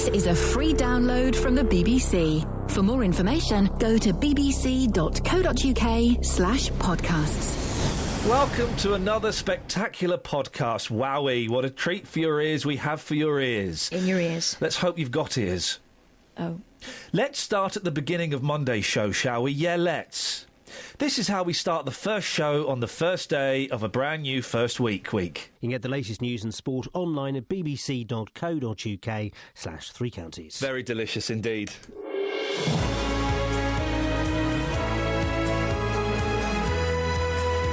This is a free download from the BBC. For more information, go to bbc.co.uk/podcasts. Welcome to another spectacular podcast. Wowee, what a treat for your ears we have for your ears. In your ears. Let's hope you've got ears. Oh. Let's start at the beginning of Monday's show, shall we? Yeah, let's. This is how we start the first show on the first day of a brand new first week. You can get the latest news and sport online at bbc.co.uk/Three Counties. Very delicious indeed.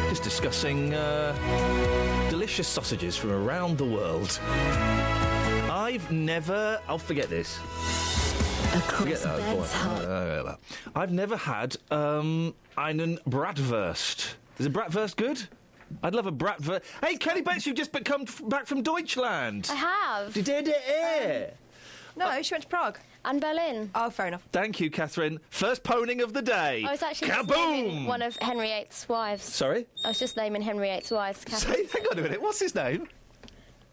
Just discussing delicious sausages from around the world. I've never... I'll forget this. I've never had einen Bratwurst. Is a Bratwurst good? I'd love a Bratwurst. Hey, Kelly Bates, you've just come back from Deutschland. I have. You did it, No, she went to Prague. And Berlin. Oh, fair enough. Thank you, Catherine. First poning of the day. I was actually just Kaboom! naming one of Henry VIII's wives. Sorry? I was just naming Henry VIII's wives, Catherine. Hang on a minute. What's his name?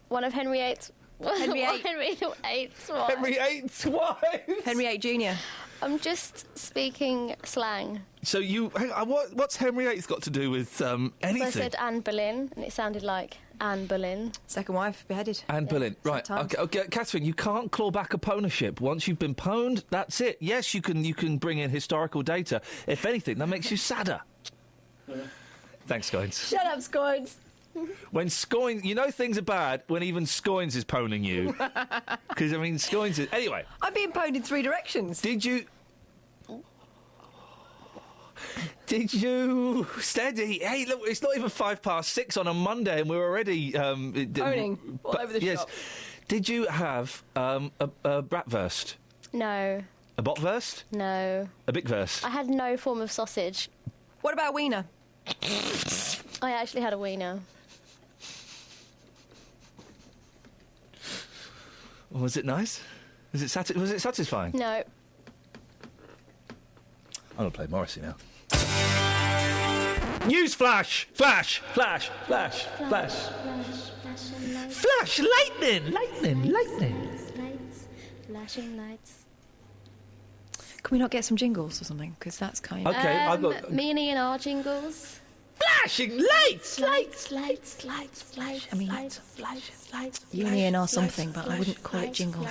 One of Henry VIII's... Henry VIII. Henry VIII's wives. Henry VIII's wife. Henry VIII Jr. I'm just speaking slang. So you... what's Henry VIII's got to do with anything? So I said Anne Boleyn, and it sounded like Anne Boleyn. Second wife, beheaded. Anne Boleyn. Right, sometimes. okay, Catherine, you can't claw back a pwnership. Once you've been pwned, that's it. Yes, you can bring in historical data. If anything, that makes you sadder. Thanks, Scoins. Shut up, Scoins. When Scoins... You know things are bad when even Scoins is pwning you. Because, I mean, Scoins is... Anyway. I'm being pwned in three directions. Did you... Steady. Hey, look, it's not even 6:05 on a Monday and we're already... Pwning all over the shop. Did you have a Bratwurst? No. A Botwurst? No. A Bigwurst? I had no form of sausage. What about wiener? I actually had a wiener. Was it nice? Was it satisfying? No. I'm going to play Morrissey now. News flash! Flash! Flash! Flash! Flash! Flash! Lightning! Lightning! Lightning! Lights. Flashing lights. Can we not get some jingles or something? Because that's kind of... Okay, I've got... Me and Ian are jingles. Flashing lights! Lights, lights, lights, lights. I mean, lights. you and Ian are something, but I wouldn't call it jingles.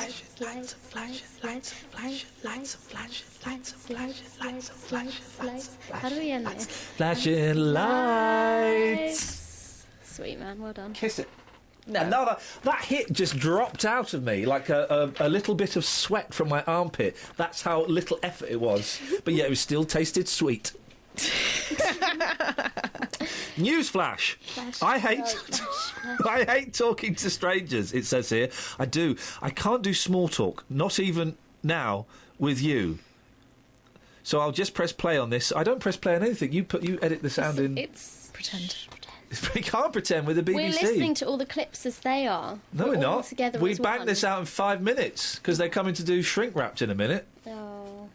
How do we end this? Flashing lights! Sweet man, well done. Kiss it. No. That hit just dropped out of me like a little bit of sweat from my armpit. That's how little effort it was. But yeah, it was still tasted sweet. Newsflash. I hate talking to strangers, it says here. I do. I can't do small talk, not even now with you. So I'll just press play on this. I don't press play on anything. You edit the sound in. It's pretend. We can't pretend with the BBC. We're listening to all the clips as they are. No, we're all not. Together We as banged one. this out in 5 minutes because they're coming to do Shrink Wrapped in a minute. Oh.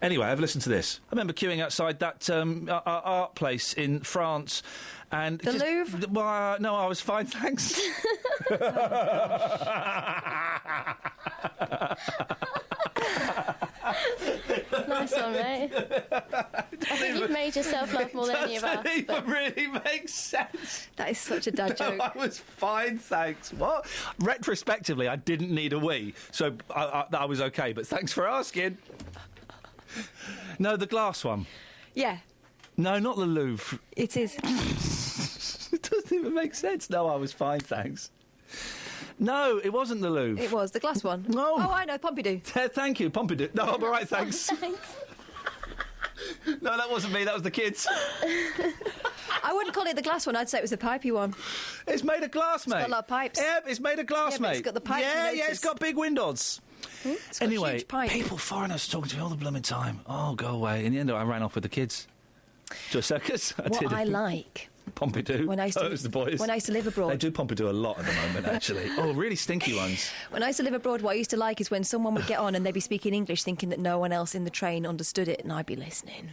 Anyway, have a listen to this. I remember queuing outside that art place in France, and The Louvre? Well, no, I was fine, thanks. Nice one, mate. I think you've made yourself laugh more than any of us. Doesn't but- even really make sense. That is such a dad joke. I was fine, thanks. What? Retrospectively, I didn't need a wee, so I was okay. But thanks for asking. No, the glass one. Yeah, No, not the Louvre. it is. It doesn't even make sense. No, I was fine, thanks. No, it wasn't the Louvre. It was the glass one. No. Oh, I know, Pompidou. Thank you, Pompidou. No, I'm all right, thanks. No, that wasn't me. That was the kids. I wouldn't call it the glass one. I'd say it was the pipey one. It's made of glass, mate. got a lot of pipes. Yeah, it's made of glass, Yeah, but mate. it's got the pipes, Yeah, you yeah, notice. it's got big windows. It's got a Anyway, huge pipe. people, foreigners talking to me all the blooming time. Oh, go away. In the end, I ran off with the kids to a circus. What I like Pompidou. when I used to, Those the boys. when I used to live abroad. They do Pompidou a lot at the moment, actually. Oh, really stinky ones. When I used to live abroad, what I used to like is when someone would get on and they'd be speaking English thinking that no one else in the train understood it, and I'd be listening.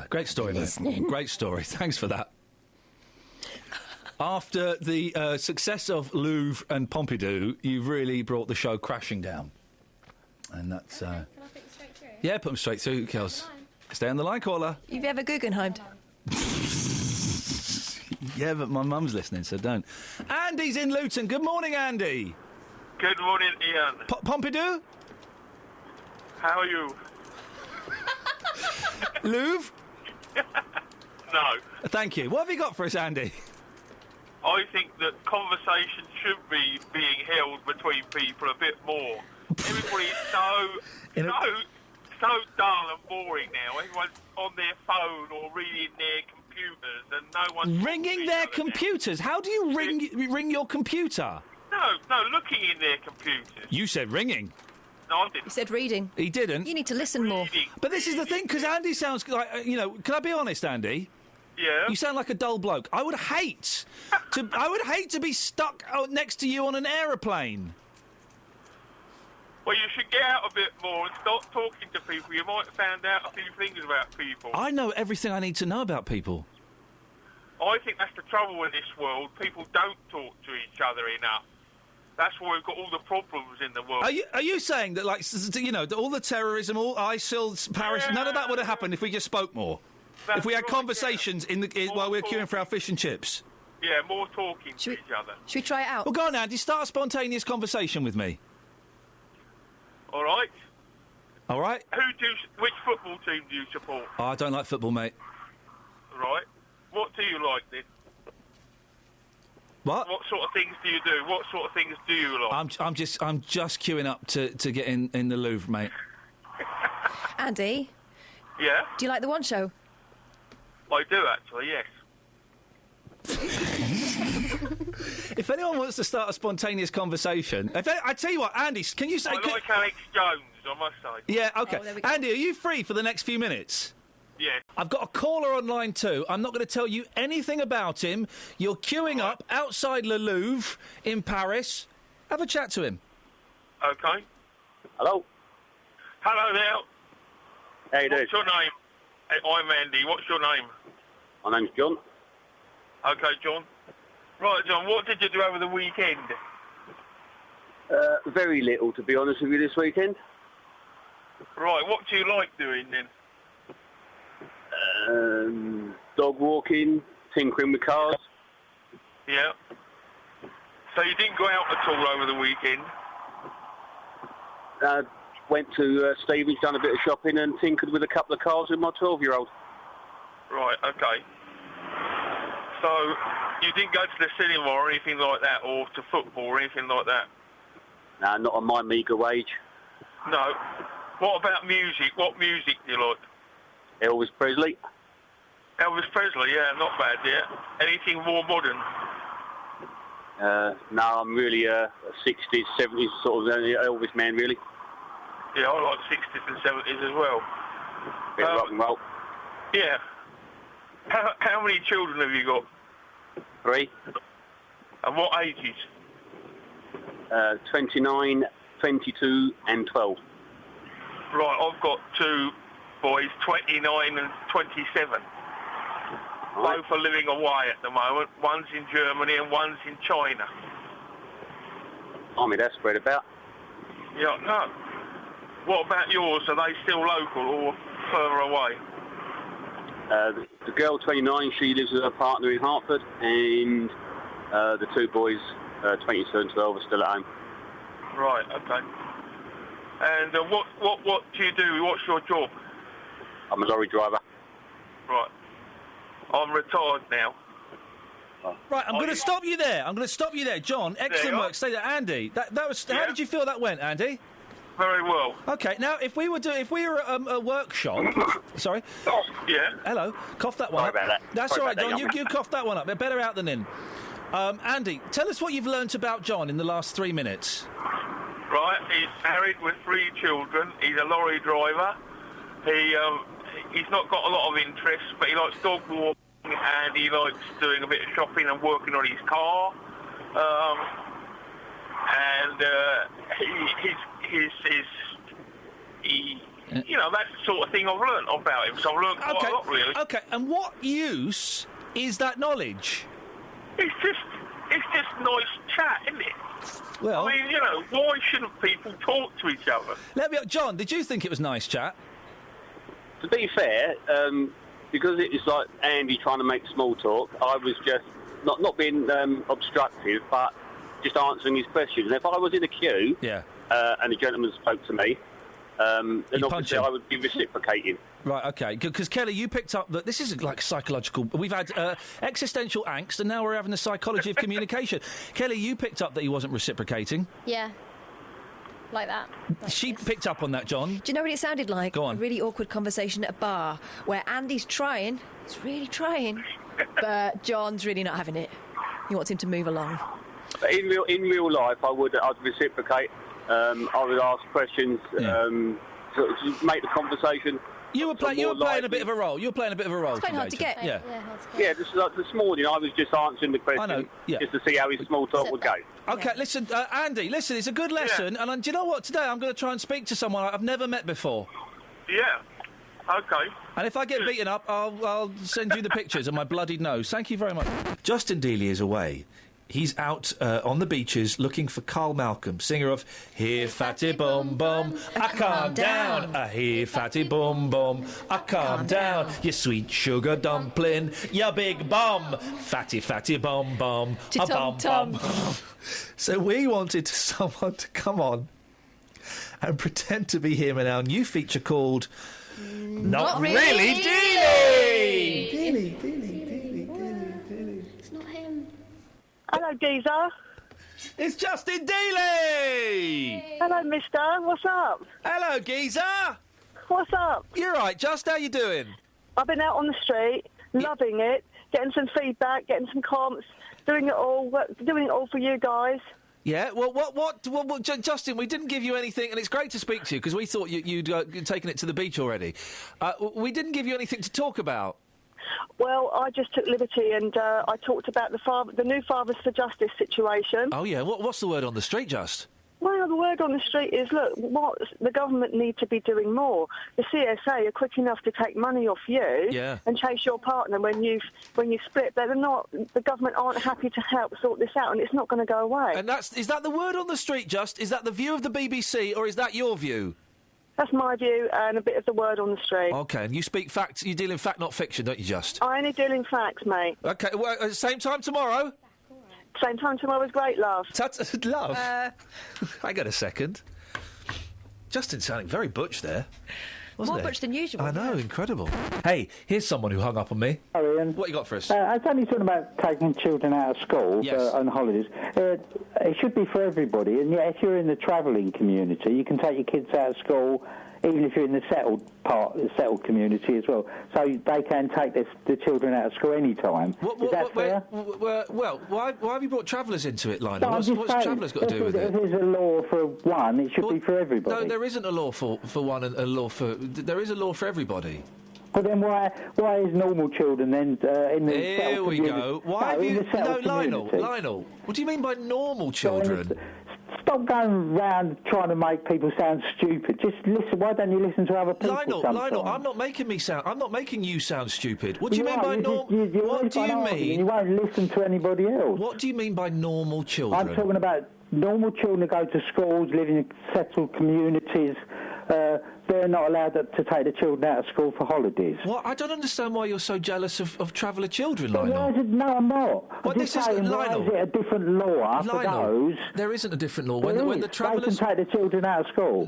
Great story, mate. Great story. Thanks for that. After the success of Louvre and Pompidou, you've really brought the show crashing down. And that's... Can I put you straight through? Yeah, put them straight through, Kels. Stay on the line, caller. You've ever Guggenheimed? Yeah, but my mum's listening, so don't. Andy's in Luton. Good morning, Andy. Good morning, Ian. Pompidou? How are you? Louvre? No. Thank you. What have you got for us, Andy? I think that conversation should be being held between people a bit more. Everybody's so dull and boring now. Everyone's on their phone or reading their computers, and no one's ringing their computers. How do you ring your computer? No, looking in their computers. You said ringing. No, I didn't. You said reading. He didn't. You need to listen more. But this is the thing, because Andy sounds like, can I be honest, Andy? Yeah. You sound like a dull bloke. I would hate to be stuck next to you on an aeroplane. Well, you should get out a bit more and start talking to people. You might find out a few things about people. I know everything I need to know about people. I think that's the trouble in this world. People don't talk to each other enough. That's why we've got all the problems in the world. Are you saying that, like, all the terrorism, all ISIL, Paris, none of that would have happened if we just spoke more? That's if we had right, conversations while we were queuing for our fish and chips? Yeah, more talking to each other. Should we try it out? Well, go on, Andy. Start a spontaneous conversation with me. All right. All right? Which football team do you support? Oh, I don't like football, mate. Right. What do you like, then? What? What sort of things do you do? What sort of things do you like? I'm just queuing up to get in the Louvre, mate. Andy? Yeah? Do you like The One Show? I do, actually, yes. If anyone wants to start a spontaneous conversation... I tell you what, Andy, can you say... I like Alex Jones, I must say. Yeah, OK. Oh, there we go. Andy, are you free for the next few minutes? Yes. I've got a caller on line too. I'm not going to tell you anything about him. You're queuing up outside Le Louvre in Paris. Have a chat to him. OK. Hello. Hello there. How you doing? What's your name? I'm Andy. What's your name? My name's John. OK, John. Right, John, what did you do over the weekend? Very little, to be honest with you, this weekend. Right, what do you like doing then? Dog walking, tinkering with cars. Yeah. So you didn't go out at all over the weekend? Went to Stevie's, done a bit of shopping and tinkered with a couple of cars with my 12-year-old. Right, OK. So you didn't go to the cinema or anything like that, or to football or anything like that? Nah, not on my meagre wage. No. What about music? What music do you like? Elvis Presley. Elvis Presley, yeah, not bad, yeah. Anything more modern? No, I'm really a 60s, 70s sort of Elvis man, really. Yeah, I like 60s and 70s as well. Bit of rock and roll. Yeah. How many children have you got? 3. And what ages? 29, 22 and 12. Right, I've got 2 boys, 29 and 27. Right. Both are living away at the moment. One's in Germany and one's in China. I mean, that's spread about. Yeah, no. What about yours? Are they still local or further away? The girl, 29, she lives with her partner in Hartford, and the 2 boys, 22 and 12, are still at home. Right, okay. And what do you do? What's your job? I'm a lorry driver. Right. I'm retired now. Right, I'm going to stop you there. John, excellent work. Stay there. Andy, that was... How did you feel that went, Andy? Very well. OK, now, if we were at a workshop... Sorry? Yeah? Hello. Cough that one Sorry up. about that. That's Sorry all right, about that, John. You coughed that one up. They're better out than in. Andy, tell us what you've learnt about John in the last 3 minutes. Right, he's married with 3 children. He's a lorry driver. He's not got a lot of interests, but he likes dog walking and he likes doing a bit of shopping and working on his car. You know, that's the sort of thing I've learnt about him. So I've learnt quite a lot, really. OK, and what use is that knowledge? It's just nice chat, isn't it? Well, I mean, you know, why shouldn't people talk to each other? John, did you think it was nice, chat? To be fair, because it was like Andy trying to make small talk, I was just not being obstructive, but just answering his questions. And if I was in a queue, and the gentleman spoke to me, then obviously I would be reciprocating. Right, okay. Because, Kelly, you picked up that this is like psychological... We've had existential angst, and now we're having the psychology of communication. Kelly, you picked up that he wasn't reciprocating. Yeah. Like that. She picked up on that, John. Do you know what it sounded like? Go on. A really awkward conversation at a bar where Andy's trying, he's really trying, but John's really not having it. He wants him to move along. But in real life, I'd reciprocate. I would ask questions to make the conversation. You were playing a bit of a role. You were playing a bit of a role. It's quite hard to get. Yeah. Yeah, this morning I was just answering the question just to see how his small talk would go. Okay, listen, Andy, listen, it's a good lesson, and do you know what? Today I'm going to try and speak to someone I've never met before. Yeah. Okay. And if I get beaten up, I'll send you the pictures of my bloodied nose. Thank you very much. Justin Dealey is away. He's out on the beaches looking for Carl Malcolm, singer of Here Fatty Bum Bum, I calm down. Here Fatty Bum Bum, I calm down. You sweet sugar dumpling, you big bum, fatty fatty bum bum, a bum bum. So we wanted someone to come on and pretend to be him in our new feature called Not Really Dealey! Dealey. It's not him. Hello, geezer. It's Justin Dealey! Hello, mister. What's up? Hello, geezer! What's up? You're right, Just. How you doing? I've been out on the street, loving it, getting some feedback, getting some comps, doing it all for you guys. Yeah, well, Justin, we didn't give you anything, and it's great to speak to you, because we thought you'd taken it to the beach already. We didn't give you anything to talk about. Well, I just took liberty and I talked about the new Fathers for Justice situation. Oh, yeah. What's the word on the street, Just? Well, the word on the street is, look, what the government need to be doing more. The CSA are quick enough to take money off you and chase your partner when you split. The government aren't happy to help sort this out, and it's not going to go away. And is that the word on the street, Just? Is that the view of the BBC, or is that your view? That's my view, and a bit of the word on the street. OK, and you speak facts. You deal in fact, not fiction, don't you, Just? I only deal in facts, mate. OK, well, same time tomorrow? Same time tomorrow is great, love. Love? Hang on a second. Justin's sounding very butch there. Wasn't More butch than usual. I know, incredible. Hey, here's someone who hung up on me. Hello, Ian. What you got for us? I was only talking about taking children out of school on holidays. It should be for everybody, and yet if you're in the travelling community, you can take your kids out of school, even if you're in the settled community as well. So they can take the children out of school any time. Is that fair? Well, why have you brought travellers into it, Lionel? What's travellers got to do with it? If there's a law for one, it should be for everybody. No, there isn't a law for one and a law for... There is a law for everybody. But then why is normal children then in the Here we go. Why have you... No, community? Lionel, what do you mean by normal children? Stop going round trying to make people sound stupid. Just listen. Why don't you listen to other people? Lionel, I'm not making you sound stupid. What do you mean by normal? What do you mean? You won't listen to anybody else. What do you mean by normal children? I'm talking about normal children who go to schools, live in settled communities. They're not allowed to take the children out of school for holidays. What? I don't understand why you're so jealous of traveller children, Lionel. No, I'm not. Well, this is Lionel. Why is it a different law for those? There isn't a different law. When the travellers... They can take the children out of school.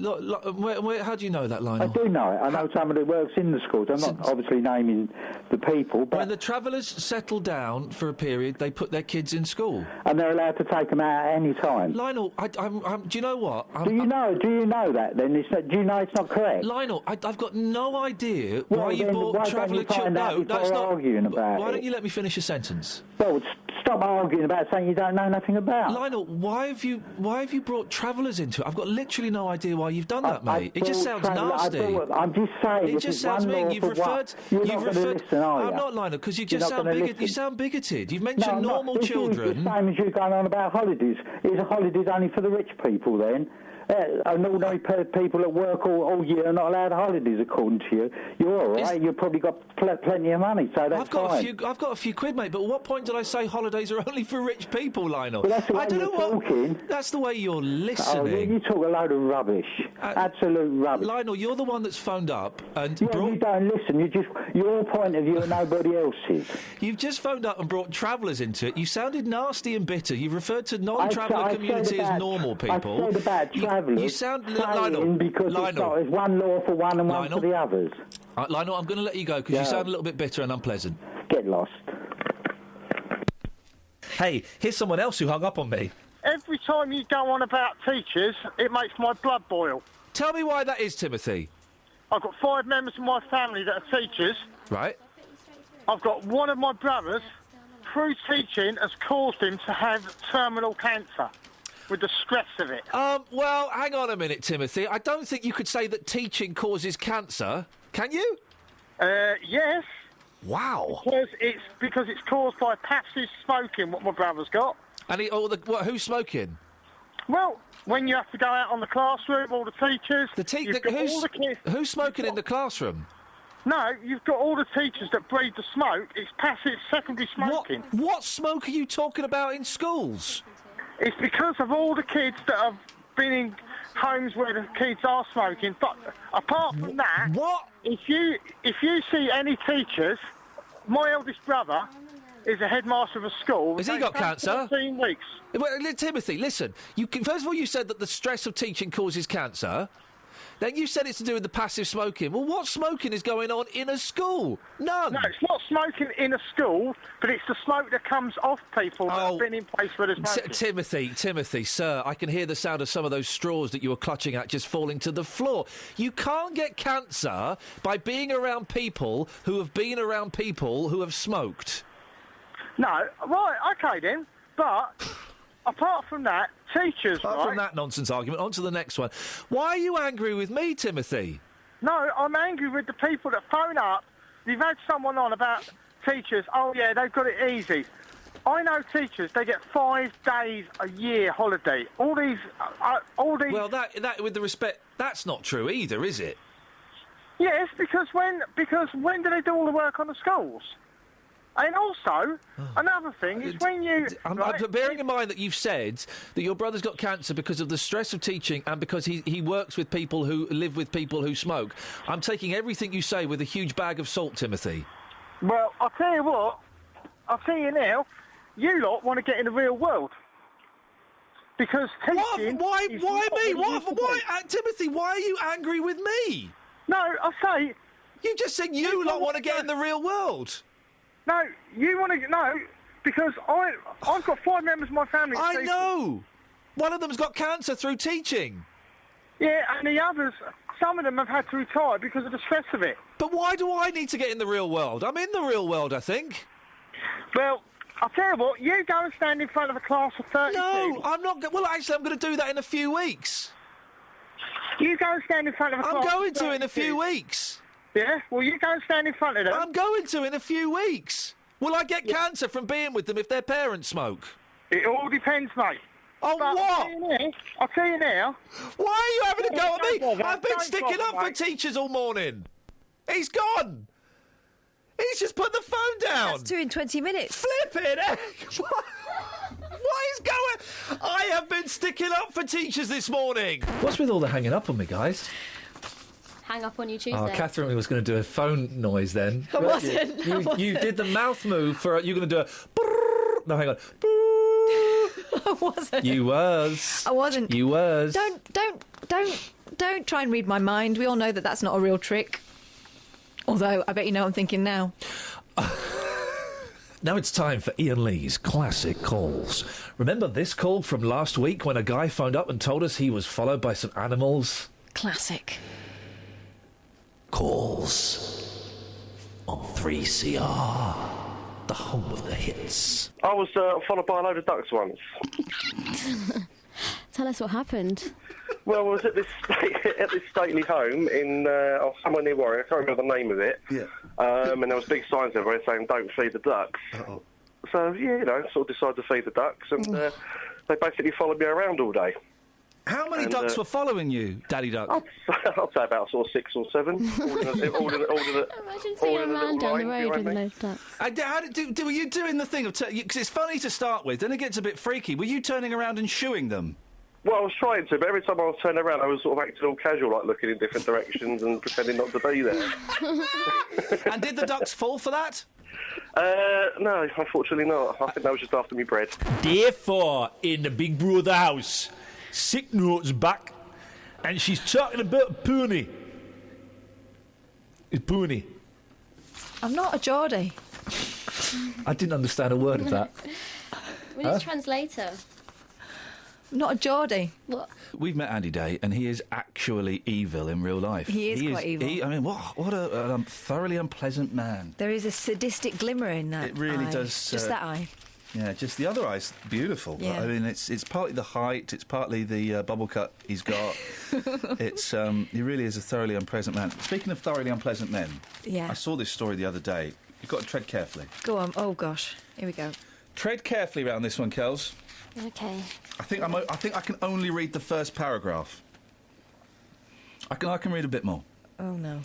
How do you know that, Lionel? I do know it. I know somebody who works in the schools. I'm not obviously naming the people, but... When the travellers settle down for a period, they put their kids in school. And they're allowed to take them out at any time. Lionel, do you know what? Do you know that, then? Do you know it's not correct? Lionel, I've got no idea why you bought traveller children. No, that's not... arguing about Why don't you let me finish a sentence? Well, stop arguing about something you don't know nothing about. Lionel, why have you brought travellers into it? I've got literally no idea why you've done that, mate. It just sounds nasty. I'm just saying. It just sounds mean. You've referred. You're not going to listen, are you? I'm not, Lionel, because you just sound bigoted. You sound bigoted. You've mentioned normal children. It's the same as you going on about holidays. Is holidays only for the rich people then? and ordinary people at work all year are not allowed holidays, according to you. You're all right. You've probably got plenty of money, so that's fine. I've got a few quid, mate, but at what point did I say holidays are only for rich people, Lionel? Well, that's the way I don't know talking. That's the way you're listening. You talk a load of rubbish. Absolute rubbish. Lionel, you're the one that's phoned up and you don't listen. Your point of view and nobody else's. You've just phoned up and brought travellers into it. You sounded nasty and bitter. You've referred to non-traveller community as normal people. I said about travellers. You sound... Lionel, because it's one law for one and one for the others. Lionel, I'm going to let you go because you sound a little bit bitter and unpleasant. Get lost. Hey, here's someone else who hung up on me. Every time you go on about teachers, it makes my blood boil. Tell me why that is, Timothy. I've got 5 members of my family that are teachers. Right. I've got one of my brothers, through teaching, has caused him to have terminal cancer with the stress of it. Well, hang on a minute, Timothy. I don't think you could say that teaching causes cancer. Can you? Yes. Wow. Because it's caused by passive smoking, what my brother's got. And who's smoking? Well, when you have to go out on the classroom, all the teachers... Who's smoking in the classroom? No, you've got all the teachers that breathe the smoke. It's passive secondary smoking. What smoke are you talking about in schools? It's because of all the kids that have been in homes where the kids are smoking. But apart from that... What? If you see any teachers... My eldest brother is a headmaster of a school. Has he got cancer? 13 weeks. Well, Timothy, listen. First of all, you said that the stress of teaching causes cancer. Then you said it's to do with the passive smoking. Well, what smoking is going on in a school? None. No, it's not smoking in a school, but it's the smoke that comes off people that have been in place where there's smoking. Timothy, sir, I can hear the sound of some of those straws that you were clutching at just falling to the floor. You can't get cancer by being around people who have been around people who have smoked. No, right, OK then, but... Apart from that, teachers, Apart from that nonsense argument, on to the next one. Why are you angry with me, Timothy? No, I'm angry with the people that phone up. You've had someone on about teachers. Oh, yeah, they've got it easy. I know teachers, they get 5 days a year holiday. All these... Well, that with the respect, that's not true either, is it? Yes, because when do they do all the work on the schools? And also, another thing is when you... bearing in mind that you've said that your brother's got cancer because of the stress of teaching and because he works with people who live with people who smoke, I'm taking everything you say with a huge bag of salt, Timothy. Well, I'll tell you what. I'll tell you now, you lot want to get in the real world. Because teaching... Why me? Why, Timothy, why are you angry with me? No, I say... You just said you lot want to get in the real world. No, you want to... No, because I've got 5 members of my family... I know! One of them's got cancer through teaching. Yeah, and the others, some of them have had to retire because of the stress of it. But why do I need to get in the real world? I'm in the real world, I think. Well, I'll tell you what, you go and stand in front of a class of 30 No, I'm not... Well, actually, I'm going to do that in a few weeks. You go and stand in front of a class I'm going of 30 to in a few weeks. Yeah? Well, you go and stand in front of them. I'm going to in a few weeks. Will I get cancer from being with them if their parents smoke? It all depends, mate. Oh, but what? I'll tell you now. Why are you having a go at me? I've been sticking up for teachers all morning. He's gone. He's just put the phone down. That's 2 in 20 minutes. Flipping heck. What is going... I have been sticking up for teachers this morning. What's with all the hanging up on me, guys? Hang up on you Tuesday. Oh, Catherine was going to do a phone noise then. I wasn't. You did the mouth move for... You're going to do a... No, hang on. I wasn't. You was. I wasn't. You was. Don't try and read my mind. We all know that that's not a real trick. Although, I bet you know what I'm thinking now. Now it's time for Iain Lee's Classic Calls. Remember this call from last week when a guy phoned up and told us he was followed by some animals? Classic. Calls on 3CR, the home of the hits. I was followed by a load of ducks once. Tell us what happened. Well, I was at this stately home in somewhere near Warwick. I can't remember the name of it. Yeah. And there was big signs everywhere saying "Don't feed the ducks." Uh-oh. So yeah, sort of decided to feed the ducks, and they basically followed me around all day. How many ducks were following you, Daddy Duck? I'd say about sort of 6 or 7. Imagine seeing a man down the road with a load of ducks. Were you doing the thing of... Because it's funny to start with, then it gets a bit freaky. Were you turning around and shooing them? Well, I was trying to, but every time I was turning around, I was sort of acting all casual, like looking in different directions and pretending not to be there. And did the ducks fall for that? No, unfortunately not. I think they was just after me bread. Day 4 in the Big Brother house. Sick note's back, and she's talking about Poonie. It's Poonie. I'm not a Geordie. I didn't understand a word of that. We need a translator. I'm not a Geordie. What? We've met Andy Day, and he is actually evil in real life. He is quite evil. I mean, what a thoroughly unpleasant man. There is a sadistic glimmer in that. It really eye. does. Just that eye. Yeah, just the other eye's beautiful. Yeah. I mean, it's partly the height, it's partly the bubble cut he's got. He really is a thoroughly unpleasant man. Speaking of thoroughly unpleasant men, Yeah. I saw this story the other day. You've got to tread carefully. Go on. Oh gosh. Here we go. Tread carefully around this one, Kels. Okay. I think I can only read the first paragraph. I can read a bit more. Oh no.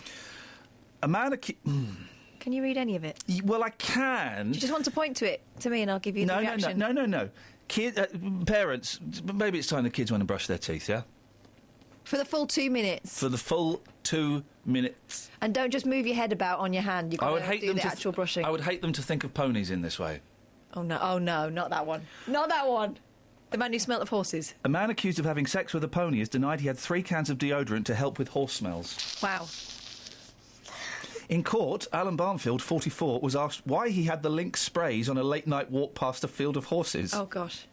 A man Can you read any of it? Well, I can. Do you just want to point to it to me, and I'll give you the reaction? No. Parents, maybe it's time the kids went and brushed their teeth. Yeah. For the full 2 minutes. For the full 2 minutes. And don't just move your head about on your hand. You've got to do the actual brushing. I would hate them to think of ponies in this way. Oh no, not that one. Not that one. The man who smelt of horses. A man accused of having sex with a pony has denied he had 3 cans of deodorant to help with horse smells. Wow. In court, Alan Barnfield, 44, was asked why he had the Lynx sprays on a late-night walk past a field of horses. Oh, gosh.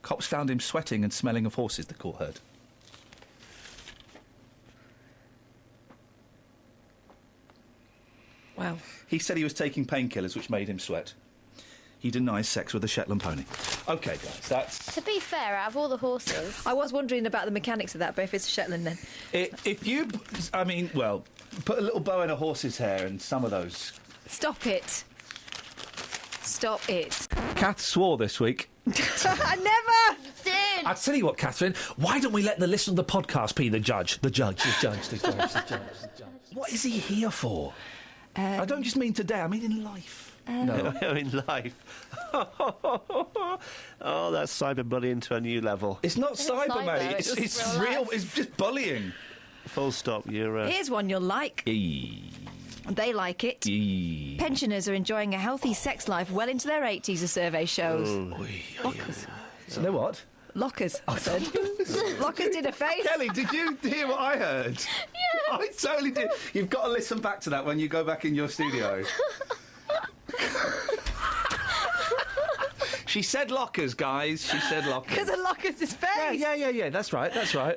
Cops found him sweating and smelling of horses, the court heard. Wow. He said he was taking painkillers, which made him sweat. He denies sex with a Shetland pony. OK, guys, that's... To be fair, out of all the horses... I was wondering about the mechanics of that, but if it's a Shetland, then... If you... I mean, well, put a little bow in a horse's hair and some of those... Stop it. Stop it. Kath swore this week. I never did. I'll tell you what, Catherine, why don't we let the listener of the podcast be the judge? The judge. What is he here for? I don't just mean today, I mean in life. No, in life. Oh, that's cyberbullying to a new level. It's not cyber, mate. It's real. It's just bullying. Full stop. You're. Here's one you'll like. They like it. Pensioners are enjoying a healthy sex life well into their 80s, a survey shows. Lockers. So they're what? Lockers, I said. Lockers did a face. Kelly, did you hear what I heard? Yeah. I totally did. You've got to listen back to that when you go back in your studio. She said lockers, guys. She said lockers. Because of Lockers' face. Yeah. That's right. Sure.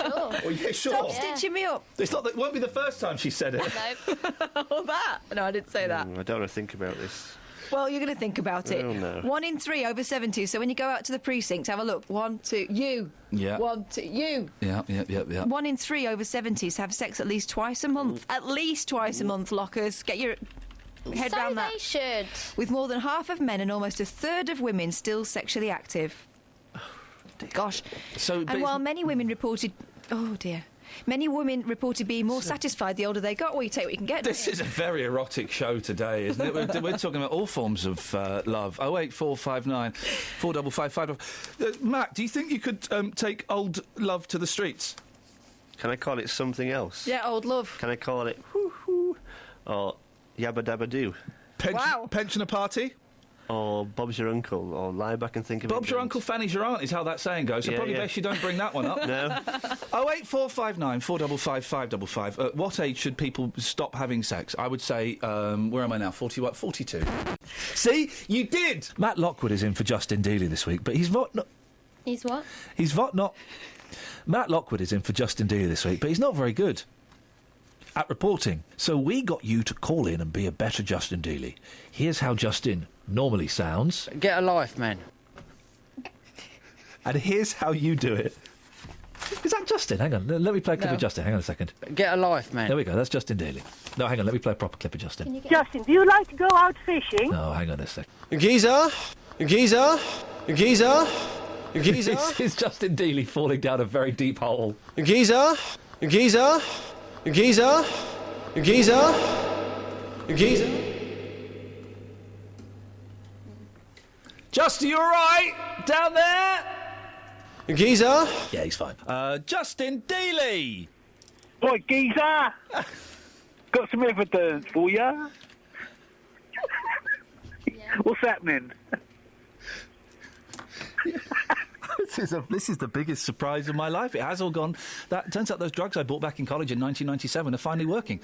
Oh, yeah, sure. Stop stitching me up. It's not. It won't be the first time she said it. No. All that. No, I didn't say that. I don't want to think about this. Well, you're going to think about it. Oh, no. 1 in 3 over 70. So when you go out to the precinct, have a look. 1, 2, you. Yeah. 1, 2, you. Yeah. 1 in 3 over 70s have sex at least twice a month. At least twice a month, Lockers. Get your head So round that. they should. With more than half of men and almost a third of women still sexually active. Gosh. And while many women reported... Oh, dear. Many women reported being more satisfied the older they got. Well, you take what you can get. This is a very erotic show today, isn't it? We're talking about all forms of love. 08459 455 Matt, do you think you could take old love to the streets? Can I call it something else? Yeah, old love. Can I call it hoo-hoo or yabba dabba doo? Wow. Pensioner party? Or Bob's your uncle, or lie back and think of it. Bob's your uncle, Fanny's your aunt is how that saying goes, so probably best you don't bring that one up. No. 08459 455 555. At what age should people stop having sex? I would say, where am I now? 42. See? You did! Matt Lockwood is in for Justin Dealey this week, but he's not... He's what? He's not... Matt Lockwood is in for Justin Dealey this week, but he's not very good at reporting. So we got you to call in and be a better Justin Dealey. Here's how Justin normally sounds. Get a life, man. And here's how you do it. Is that Justin? Hang on, let me play a clip of Justin. Hang on a second. Get a life, man. There we go, that's Justin Dealey. No, hang on, let me play a proper clip of Justin. Justin, do you like to go out fishing? No, hang on a sec. Geezer, You geezer? It's Justin Dealey falling down a very deep hole. You geezer? You geezer? You geezer? You geezer? You geezer? Justin, you all right? Down there? You geezer? Yeah, he's fine. Justin Dealey! Oi, geezer! Got some evidence for ya? What's happening? This is the biggest surprise of my life. It has all gone. That turns out those drugs I bought back in college in 1997 are finally working.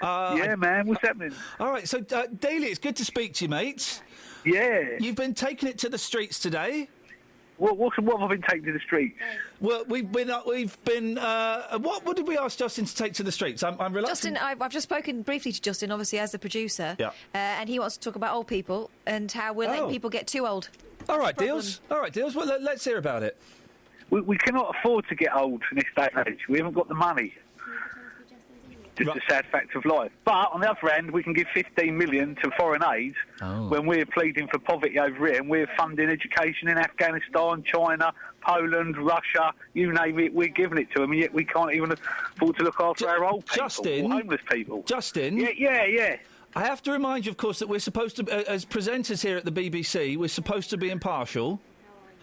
Man, what's happening? All right, so Daly, it's good to speak to you, mate. Yeah. You've been taking it to the streets today. What have I been taking to the streets? Well, we've been. What did we ask Justin to take to the streets? I'm reluctant. Justin, I've just spoken briefly to Justin, obviously as the producer. Yeah. And he wants to talk about old people and how we're letting people get too old. All right, Deals. All right, Deals. Well, let's hear about it. We cannot afford to get old in this day and age. We haven't got the money. Just a sad fact of life. But on the other hand, we can give 15 million to foreign aid when we're pleading for poverty over here, and we're funding education in Afghanistan, China, Poland, Russia, you name it. We're giving it to them, and yet we can't even afford to look after our old people, or homeless people. Justin. Yeah. I have to remind you, of course, that we're supposed to, as presenters here at the BBC, we're supposed to be impartial.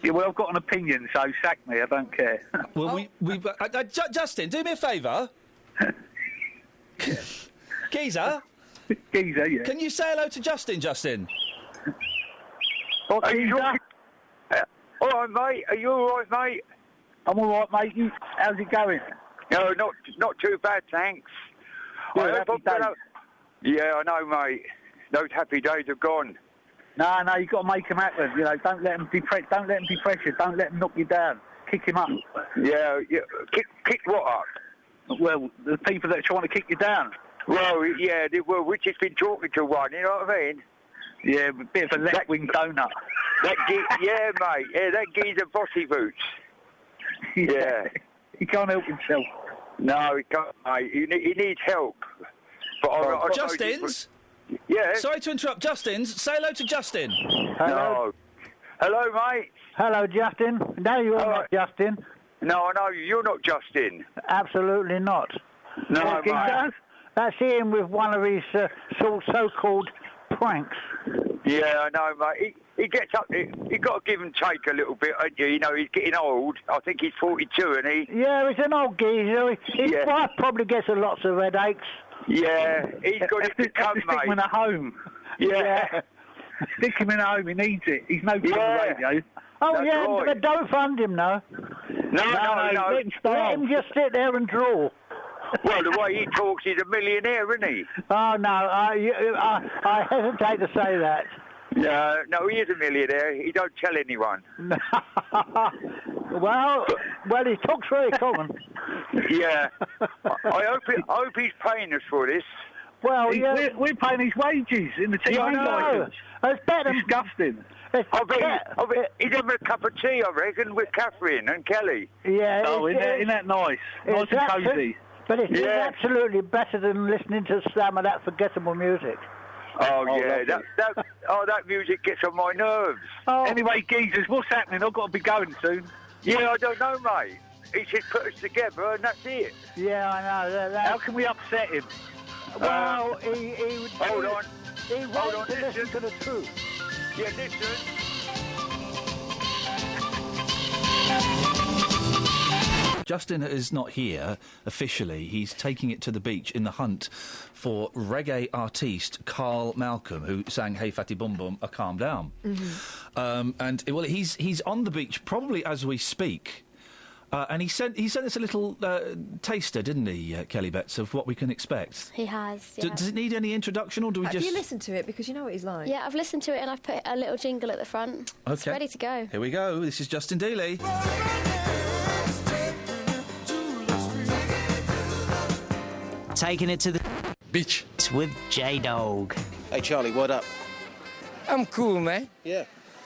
Yeah, well, I've got an opinion, so sack me. I don't care. Well, Justin, do me a favour. Geezer? Geezer, yeah. Can you say hello to Justin, Justin? All right, mate. Are you all right, mate? I'm all right, mate. How's it going? No, not too bad, thanks. Yeah, I know, mate. Those happy days are gone. No, you've got to make them happen. You know, don't let them depress. Don't let them depress you. Don't let them knock you down. Kick him up. Yeah. Kick what up? Well, the people that are trying to kick you down. Well, yeah, we've just been talking to one, you know what I mean? Yeah, a bit of a left-wing donut. Yeah, mate, that geezer bossy boots. Yeah. He can't help himself. No, he can't, mate. He needs help. But Justin's? Yeah? Sorry to interrupt. Justin's? Say hello to Justin. Hello. No. Hello, mate. Hello, Justin. No, you're not Justin. No, I know you're not Justin. Absolutely not. No, mate. That's Ian with one of his so-called pranks. Yeah, I know, mate. He gets up. You got to give and take a little bit. You know, he's getting old. I think he's 42, and he. Yeah, he's an old geezer. His wife probably gets lots of headaches. Yeah, he's got it to come, mate. Stick him in a home. Yeah. Stick him in a home. He needs it. He's no good on the radio. Oh, that's yeah, right. but don't fund him, no. No. Let him just sit there and draw. Well, the way he talks, he's a millionaire, isn't he? Oh, no, I hesitate to say that. No, he is a millionaire. He don't tell anyone. well, he talks very common. Yeah. I hope he's paying us for this. Well, we're paying his wages in the TV license. It's better. Disgusting. I bet he's having a cup of tea, I reckon, with Catherine and Kelly. Yeah. Oh, isn't that nice? Nice and cosy. But it's absolutely better than listening to some of that forgettable music. Oh yeah, that music gets on my nerves. Oh. Anyway, geezers, what's happening? I've got to be going soon. Yeah, I don't know, mate. He just put us together, and that's it. Yeah, I know. How can we upset him? Well, he would. Hold on. He wants to listen to the truth. Yeah, listen. Justin is not here officially. He's taking it to the beach in the hunt for reggae artiste Carl Malcolm, who sang "Hey Fatty Bum Bum," a calm down. Mm-hmm. He's on the beach probably as we speak. And he sent us a little taster, didn't he, Kelly Betts, of what we can expect? He has, yeah. Does it need any introduction, or do we Have you listened to it? Because you know what he's like. Yeah, I've listened to it and I've put a little jingle at the front. Okay. It's ready to go. Here we go. This is Justin Dealey. Taking it to the beach with J-Dog. Hey, Charlie, what up? I'm cool, man. Yeah.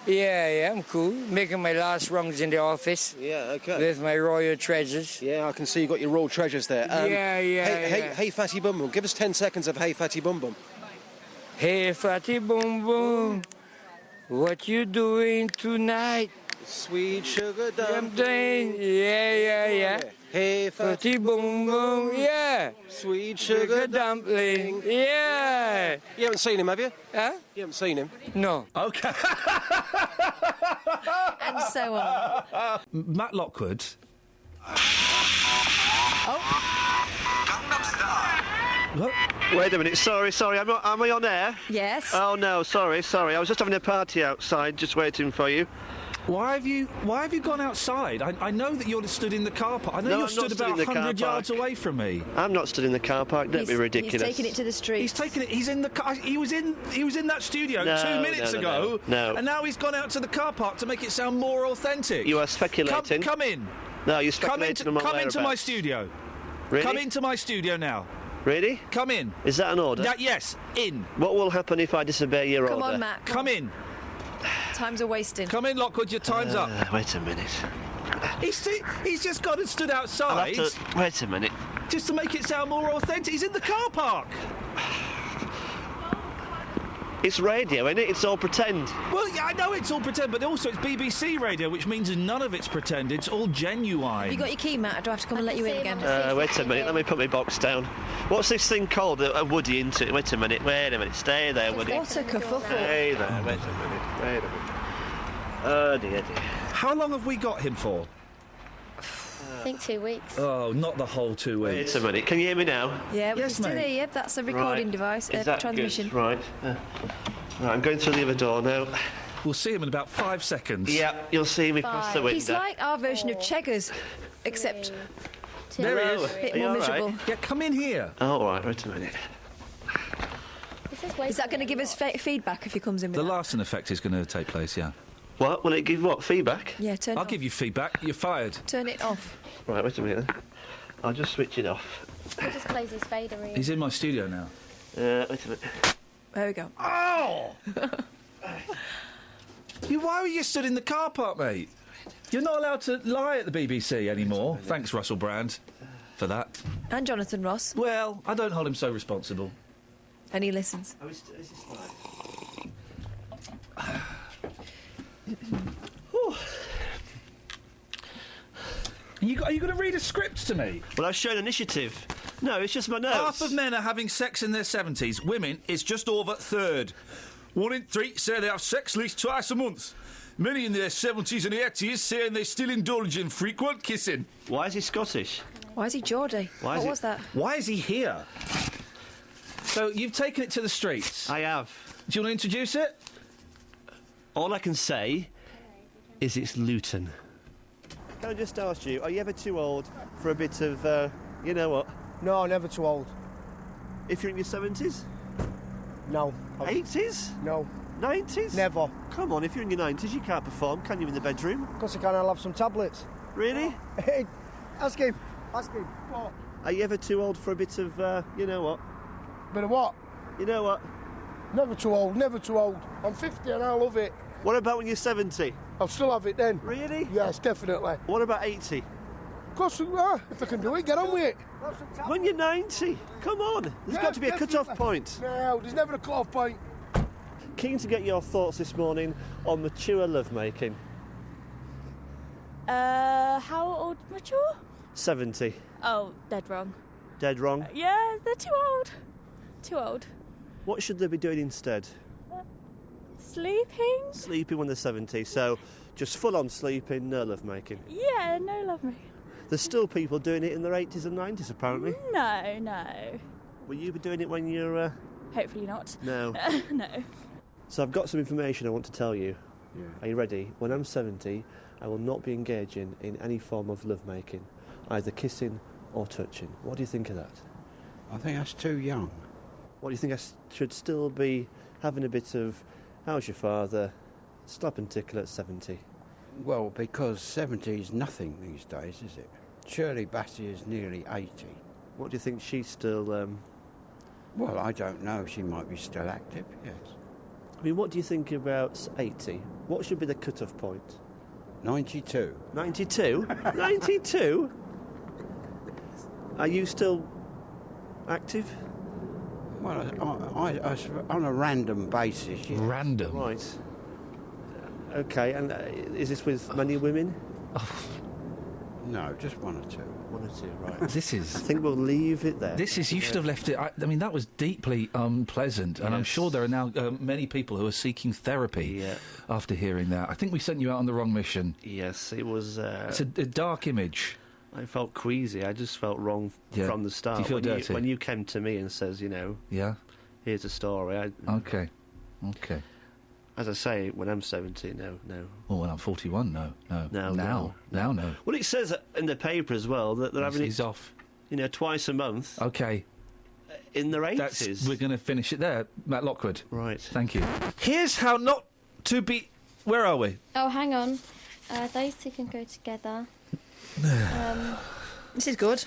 Yeah, I'm cool. Making my last runs in the office. Yeah, okay. With my royal treasures. Yeah, I can see you got your royal treasures there. Hey, Fatty Bum Bum. Give us 10 seconds of Hey Fatty Bum Bum. Hey Fatty Bum Bum, what you doing tonight? Sweet sugar dumpling. Yeah. Hey, Fatty boom boom, yeah. Sweet sugar dumpling. Yeah. You haven't seen him, have you? Huh? You haven't seen him? No. Okay. And so on. Matt Lockwood. What? Wait a minute, sorry, am I on air? Yes. Oh no, sorry, I was just having a party outside, just waiting for you. Why have you gone outside? I know that you're stood in the car park. I know No, you're I'm not stood about stood in the car 100 yards park. away from me. I'm not stood in the car park, don't be ridiculous. He's taking it to the street. He's taking it. He's in the car. He was in that studio No, 2 minutes ago. No. And now he's gone out to the car park to make it sound more authentic. You are speculating. Come in. No, you're speculating on my Come into my whereabouts. studio. Really? Come into my studio now. Really? Come in. Is that an order? Yes, in. What will happen if I disobey your Come order? on, Matt. Come in. Times are wasting. Come in, Lockwood, your time's up. Wait a minute. He's just gone and stood outside. Wait a minute. Just to make it sound more authentic. He's in the car park. It's radio, isn't it? It's all pretend. Well, yeah, I know it's all pretend, but also it's BBC radio, which means none of it's pretend. It's all genuine. Have you got your key, Matt? Or do I have to come and let you in again? Wait a minute, let me put my box down. What's this thing called? A Woody into it? Wait a minute, stay there, Woody. What a kerfuffle. Stay there, wait a minute. Oh dear. How long have we got him for? I think 2 weeks. Oh, not the whole 2 weeks. Wait a minute, can you hear me now? Yeah, we Yes, can still mate. hear you. That's a recording device, Is that transmission. good? Right. Right, I'm going through the other door now. We'll see him in about 5 seconds. Yeah, you'll see me cross the window. He's like our version of Cheggers, except There he is. a bit Are you more all right? miserable. Yeah, come in here. Oh, all right, wait a minute. Is that going to give us feedback if he comes in with The that? Larson effect is going to take place, yeah. What? Will it give what? Feedback? Yeah, turn it I'll off. give you feedback. You're fired. Turn it off. Right, wait a minute then. I'll just switch it off. He just plays his fader in. He's in my studio now. Wait a minute. There we go. Oh! Why were you stood in the car park, mate? You're not allowed to lie at the BBC anymore. Thanks, Russell Brand, for that. And Jonathan Ross. Well, I don't hold him so responsible. And he listens. Oh, is this Are you going to read a script to me? Well, I've shown initiative. No, it's just my notes. Half of men are having sex in their 70s. Women, it's just over a third. 1 in 3 say they have sex at least twice a month. Many in their 70s and 80s saying they still indulge in frequent kissing. Why is he Scottish? Why is he Geordie? What was that? Why is he here? So, you've taken it to the streets. I have. Do you want to introduce it? All I can say is it's Luton. Can I just ask you, are you ever too old for a bit of, you know what? No, never too old. If you're in your 70s? No. 80s? No. 90s? Never. Come on, if you're in your 90s, you can't perform, can you, in the bedroom? Of course I can, I'll have some tablets. Really? Hey, ask him. Ask him. What? Are you ever too old for a bit of, you know what? Bit of what? You know what? Never too old, never too old. I'm 50 and I love it. What about when you're 70? I'll still have it then. Really? Yes, definitely. What about 80? Of course, if I can do it, get on with it. When you're 90? Come on. There's got to be a cut-off point. No, there's never a cut-off point. Keen to get your thoughts this morning on mature lovemaking. How old? Mature? 70. Oh, dead wrong. Dead wrong. Yeah, they're too old. Too old. What should they be doing instead? Sleeping? Sleeping when they're 70, so just full-on sleeping, no lovemaking. Yeah, no love me. There's still people doing it in their 80s and 90s, apparently. No. Will you be doing it when you're... Hopefully not. No. No. So I've got some information I want to tell you. Yeah. Are you ready? When I'm 70, I will not be engaging in any form of lovemaking, either kissing or touching. What do you think of that? I think that's too young. What do you think I should still be having a bit of, how's your father, slap and tickle at 70? Well, because 70 is nothing these days, is it? Shirley Bassey is nearly 80. What do you think she's still... Well, I don't know. She might be still active, yes. I mean, what do you think about 80? What should be the cut-off point? 92. 92? 92? Are you still active? Well, I on a random basis, yes. Random? Right. Okay, and is this with many women? No, just one or two. One or two, right. This is... I think we'll leave it there. This is... You should have left it... I mean, that was deeply unpleasant, and I'm sure there are now many people who are seeking therapy after hearing that. I think we sent you out on the wrong mission. Yes, it was... It's a dark image. I felt queasy. I just felt wrong from the start. Do you feel dirty? When you came to me and says, here's a story. Okay. As I say, when I'm 70, no. Well, when I'm 41, no. Now, no. Well, it says in the paper as well that they're having it off. Twice a month. Okay. In their 80s. We're going to finish it there, Matt Lockwood. Right. Thank you. Here's how not to be... Where are we? Oh, hang on. Those two can go together. This is good.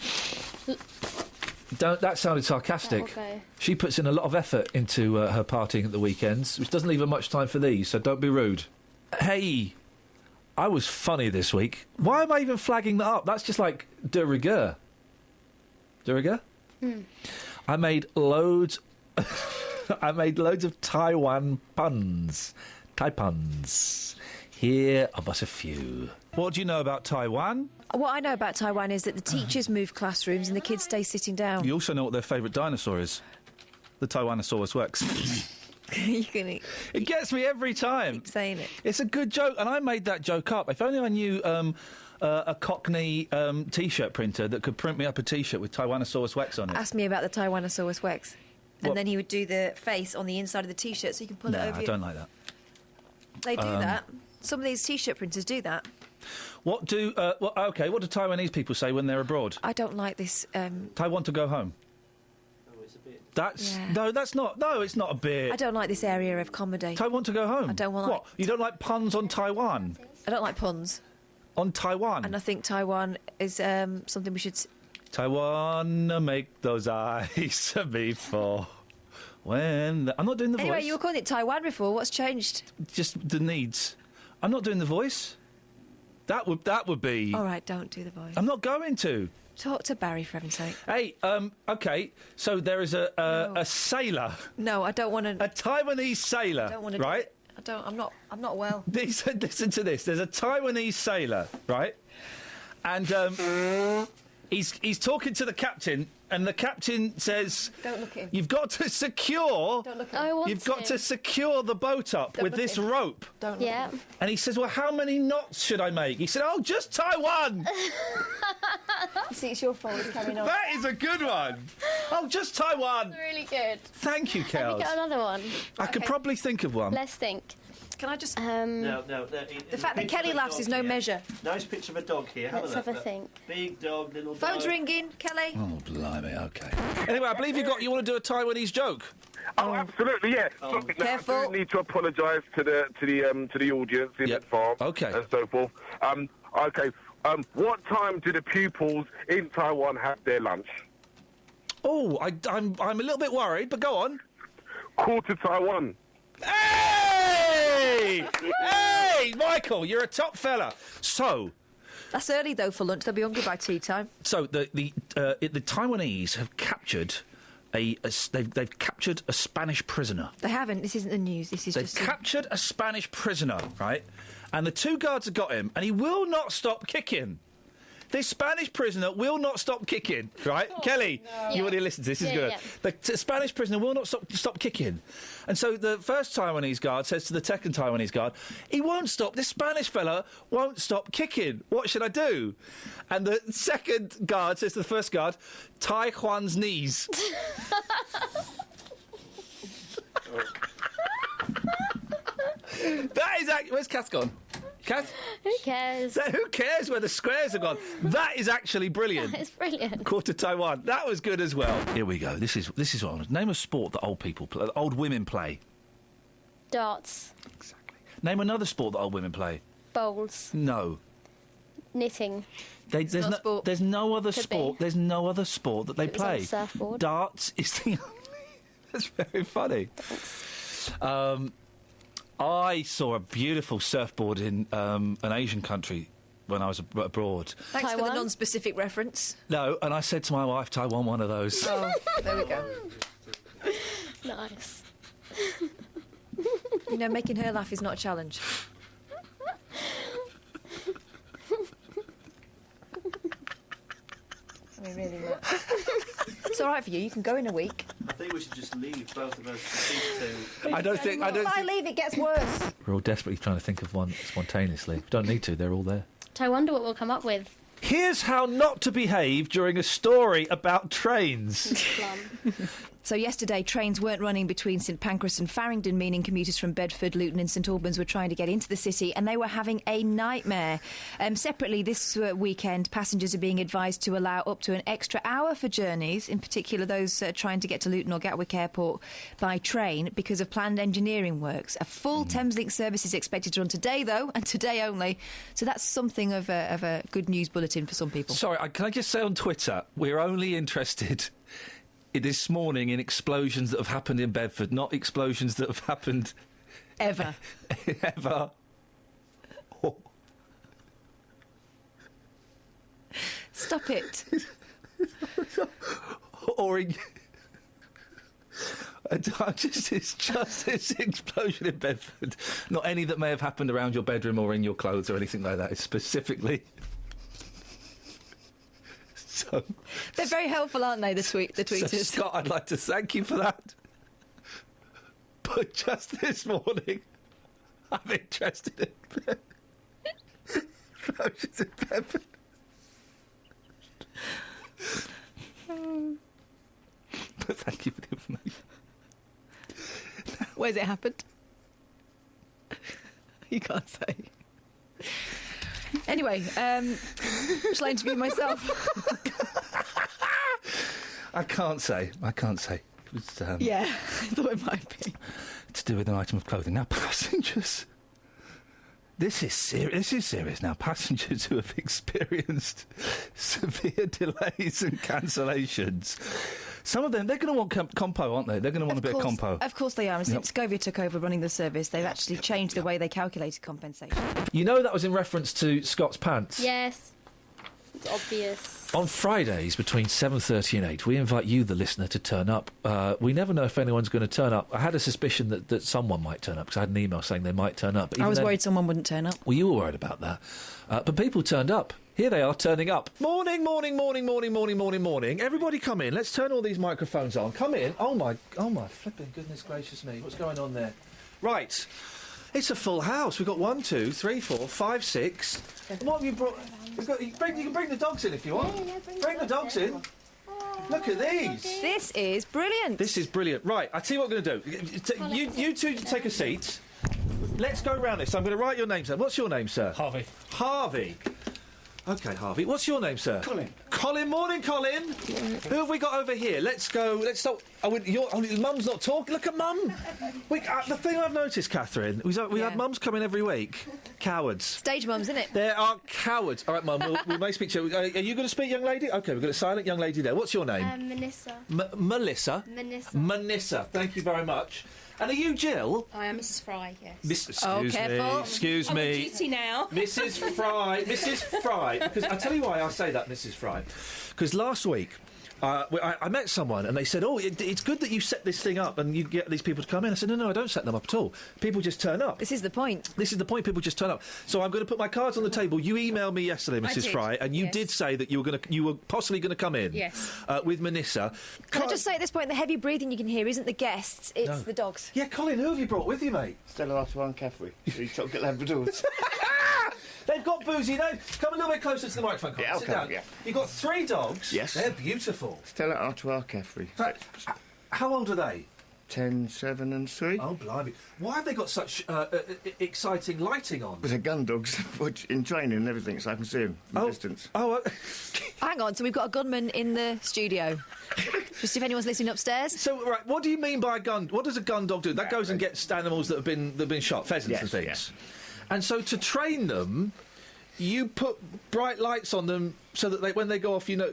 That sounded sarcastic. Okay. She puts in a lot of effort into her partying at the weekends, which doesn't leave her much time for these, so don't be rude. Hey, I was funny this week. Why am I even flagging that up? That's just like de rigueur. De rigueur? I made loads... I made loads of Taiwan puns. Thai puns. Here are but a few. What do you know about Taiwan? What I know about Taiwan is that the teachers move classrooms and the kids stay sitting down. You also know what their favourite dinosaur is. The Taiwanosaurus Rex. It gets me every time. Keep saying it. It's a good joke, and I made that joke up. If only I knew a Cockney T-shirt printer that could print me up a T-shirt with Taiwanosaurus Rex on it. Ask me about the Taiwanosaurus Rex. And then he would do the face on the inside of the T-shirt so you can pull it over I don't like that. They do that. Some of these T-shirt printers do that. What do Taiwanese people say when they're abroad? I don't like this. Taiwan to go home. Oh, it's a bit. That's not. No, it's not a bit. I don't like this area of comedy. Taiwan to go home. I don't want. What? You don't like puns on Taiwan? I don't like puns on Taiwan. And I think Taiwan is something we should. Taiwan make those eyes before. I'm not doing the voice. Anyway, you were calling it Taiwan before. What's changed? Just the needs. I'm not doing the voice. That would be... All right, don't do the voice. I'm not going to. Talk to Barry, for heaven's sake. Hey, OK, so there is a sailor. No, I don't want to... A Taiwanese sailor, I don't want to... right? I'm not well. Listen to this. There's a Taiwanese sailor, right? And he's talking to the captain, and the captain says... Don't look at him. You've got to secure... Don't look at him. You've got to secure the boat up with this rope. Don't look at him. And he says, well, how many knots should I make? He said, just tie one. See, it's your fault. It's carrying on. That is a good one. Just tie one. That's really good. Thank you, Kels. Have you got another one? I could probably think of one. Let's think. Can I just... No. The fact that Kelly laughs is no measure. Nice picture of a dog here. Let's have a think. Big dog, little dog. Phone's ringing, Kelly. Oh, blimey, OK. Anyway, I believe you want to do a Taiwanese joke. Oh, absolutely, yeah. Careful. I do need to apologise to the audience in advance and so forth. What time do the pupils in Taiwan have their lunch? Oh, I'm a little bit worried, but go on. 1:45. Hey! Hey, Michael, you're a top fella. So... That's early, though, for lunch. They'll be hungry by tea time. So the Taiwanese have captured they've captured a Spanish prisoner. They haven't. This isn't the news. They've captured a Spanish prisoner, right? And the two guards have got him, and he will not stop kicking. This Spanish prisoner will not stop kicking, right? Kelly, you want to listen to this? This is good. Yeah. The Spanish prisoner will not stop kicking. And so the first Taiwanese guard says to the second Taiwanese guard, he won't stop. This Spanish fella won't stop kicking. What should I do? And the second guard says to the first guard, tie Juan's knees. That is actually... Where's Kath gone? Kath? Who cares? Who cares where the squares have gone? That is actually brilliant. It's brilliant. Quarter Taiwan. That was good as well. Here we go. This is what I want. Name a sport that old women play. Darts. Exactly. Name another sport that old women play. Bowls. No. Knitting. There's no other sport. There's no other sport that they play. On a surfboard. Darts is the only. That's very funny. Thanks. I saw a beautiful surfboard in an Asian country when I was abroad. Thanks Taiwan? For the non-specific reference. No, and I said to my wife, Taiwan, one of those. Oh, there we go. Nice. You know, making her laugh is not a challenge. We really will. It's all right for you. You can go in a week. I think we should just leave both of us to I don't think. If I leave, it gets worse. We're all desperately trying to think of one spontaneously. We don't need to. They're all there. I wonder what we'll come up with. Here's how not to behave during a story about trains. So yesterday, trains weren't running between St Pancras and Farringdon, meaning commuters from Bedford, Luton and St Albans were trying to get into the city, and they were having a nightmare. Separately, this weekend, passengers are being advised to allow up to an extra hour for journeys, in particular those trying to get to Luton or Gatwick Airport by train, because of planned engineering works. A full Thameslink service is expected to run today, though, and today only. So that's something of a good news bulletin for some people. Sorry, can I just say on Twitter, we're only interested this morning in explosions that have happened in Bedford, not explosions that have happened... Ever. Ever. Stop it. Or in... it's just this explosion in Bedford. Not any that may have happened around your bedroom or in your clothes or anything like that. It's specifically... So, they're very helpful, aren't they, the tweeters? So, Scott, I'd like to thank you for that. But just this morning, I'm interested in explosions in Bedford. But thank you for the information. Where's it happened? You can't say. Anyway, shall I interview myself? I can't say. It was, yeah, I thought it might be. To do with an item of clothing. Now, passengers... This is serious now. Passengers who have experienced severe delays and cancellations. Some of them, they're going to want compo, aren't they? They're going to want a bit of compo. Of course they are. And since Scovia took over running the service, they've actually changed the way they calculated compensation. You know that was in reference to Scott's pants? Yes. It's obvious. On Fridays between 7:30 and 8, we invite you, the listener, to turn up. We never know if anyone's going to turn up. I had a suspicion that someone might turn up, because I had an email saying they might turn up. But I was worried someone wouldn't turn up. Well, you were worried about that. But people turned up. Here they are, turning up. Morning. Everybody come in. Let's turn all these microphones on. Come in. Oh, my flipping goodness gracious me. What's going on there? Right. It's a full house. We've got 1, 2, 3, 4, 5, 6. And what have you brought? You can bring the dogs in if you want. Yeah, bring the dogs in. Look at these. This is brilliant. This is brilliant. Right, I tell you what we're going to do. You two take a seat. Let's go round this. I'm going to write your name, sir. What's your name, sir? Harvey. Harvey. OK, Harvey. What's your name, sir? Colin. Colin. Morning, Colin. Who have we got over here? Let's go. Let's start. Mum's not talking. Look at Mum. The thing I've noticed, Catherine, we have mums come in every week. Cowards. Stage mums, isn't it? There are cowards. All right, Mum, we may speak to you. Are you going to speak, young lady? OK, we've got a silent young lady there. What's your name? Manissa. Melissa? Manissa. Thank you very much. And are you Jill? I am Mrs. Fry, yes. Excuse me. I'm on duty now. Mrs. Fry. Because I tell you why I say that, Mrs. Fry. Because last week I met someone and they said, it's good that you set this thing up and you get these people to come in. I said, no, I don't set them up at all. People just turn up. This is the point. People just turn up. So I'm going to put my cards on the table. You emailed me yesterday, Mrs. Fry, and you did say that you were possibly going to come in. Yes. With Manissa. Can I just say at this point, the heavy breathing you can hear isn't the guests, it's the dogs. Yeah, Colin, who have you brought with you, mate? Stella Artois and Caffrey. 3 chocolate Labradors. They've got boozy names. Come a little bit closer to the microphone, Colin. Yeah, Sit down. yeah. You've got 3 dogs. Yes. They're beautiful. Stella Artois, Caffrey. How old are they? 10, 7 and 3. Oh, blimey. Why have they got such exciting lighting on? They're gun dogs, which in training and everything, so I can see them from a distance. Hang on, so we've got a gunman in the studio. Just if anyone's listening upstairs. So, right, what do you mean by a gun? What does a gun dog do? That goes and gets animals that have been shot, pheasants and things. Yes. And so to train them, you put bright lights on them so that when they go off, you know.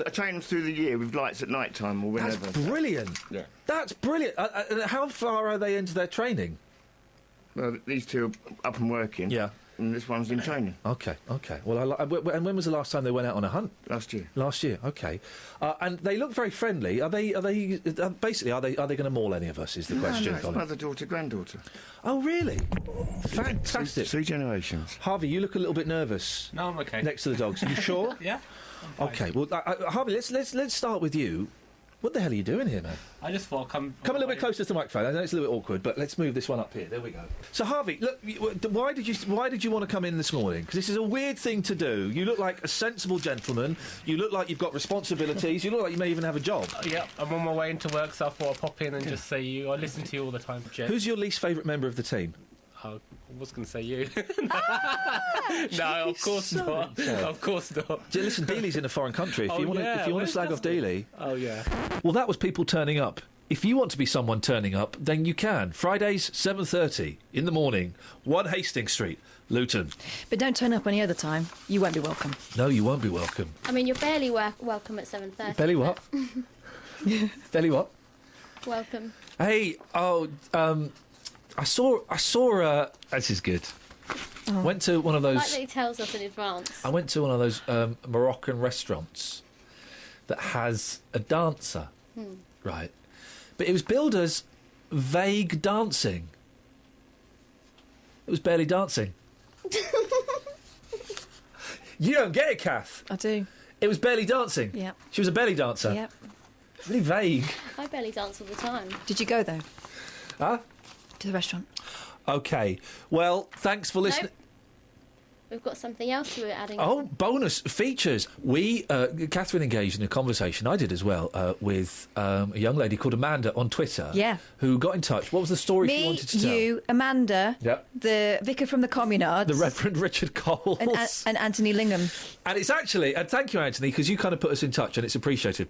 I train them through the year with lights at night time or whenever. That's brilliant. Yeah. That's brilliant. How far are they into their training? Well, these 2 are up and working. Yeah. And this one's in training. OK. Well, and when was the last time they went out on a hunt? Last year. OK. And they look very friendly. Are they basically are they going to maul any of us? Is the question? No, it's mother, daughter, granddaughter. Oh, really? Fantastic. 3 generations. Harvey, you look a little bit nervous. No, I'm OK. Next to the dogs. Are you sure? Yeah. Okay, well, Harvey, let's start with you. What the hell are you doing here, man? I just thought come a little bit closer to the microphone. I know it's a little bit awkward, but let's move this one up here. There we go. So, Harvey, look, why did you want to come in this morning? Because this is a weird thing to do. You look like a sensible gentleman. You look like you've got responsibilities. You look like you may even have a job. Yeah, I'm on my way into work, so I thought I'd pop in and just say you. I listen to you all the time, Jeff. Who's your least favourite member of the team? I was going to say you. No, of course not. Of course not. Listen, Dealey's in a foreign country. If you want to slag off Dealey... Oh, yeah. Well, that was people turning up. If you want to be someone turning up, then you can. Fridays, 7:30 in the morning, 1 Hastings Street, Luton. But don't turn up any other time. You won't be welcome. No, you won't be welcome. I mean, you're barely welcome at 7:30. Barely what? Barely what? Welcome. Hey, I saw. This is good. Oh. Went to one of those. Like that he tells us in advance. I went to one of those Moroccan restaurants that has a dancer, right? But it was billed as vague dancing. It was barely dancing. You don't get it, Kath. I do. It was barely dancing. Yep. She was a belly dancer. Yep. Really vague. I barely dance all the time. Did you go, though? Huh? To the restaurant. OK. Well, thanks for listening. Nope. We've got something else we're adding. Oh, bonus features. Catherine engaged in a conversation, I did as well, with a young lady called Amanda on Twitter. Yeah. Who got in touch. What was the story she wanted to tell? You, Amanda, yep. the vicar from the Communards. The Reverend Richard Coles. And Anthony Lingham. And it's actually, and thank you, Anthony, because you kind of put us in touch and it's appreciated.